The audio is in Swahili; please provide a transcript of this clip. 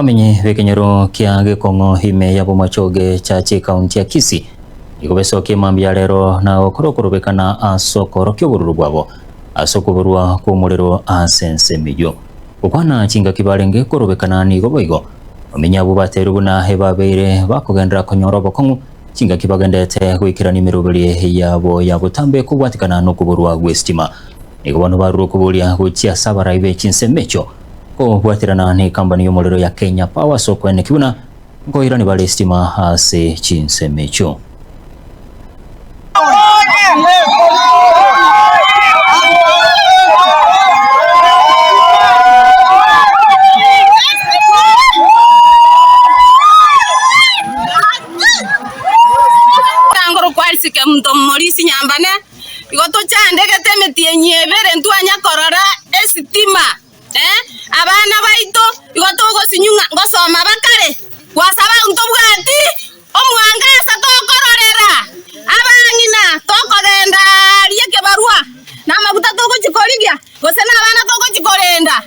Amenye bekenyero kia Gikongo hime ya Bomachoge chache kaunti ya Kisii ikobesoke mambia lero na okorokorobekana asokoro kyobururu bwabo asokuburwa kumuriro asensemejo ukwana chinga kibalenge korobekana ni goboigo omenya abo bateru buna hebabeire bakogendera konyoro bokongu chinga kibagendete gwikira ni mirubiri yabo yabutambe kubwatikana no kuburwa gwestima igobano baru kuburia guchia sabara ibe chinsemecho bwatirana ni kambani y'umuriro ya Kenya Power soko ene kibuna ngoira ni bale stima hase chinsemecho tangoro kwarisike mto morisi nyambane igoto chandege temetie nyebere ntwanya korora estima abana baito igoto gosinyunga ngosoma bakare wasaba ntobwati omwangasa tokororera abangina tokogenda lieke barua na mabuta tokochikorigia gose na abana tokochikorenda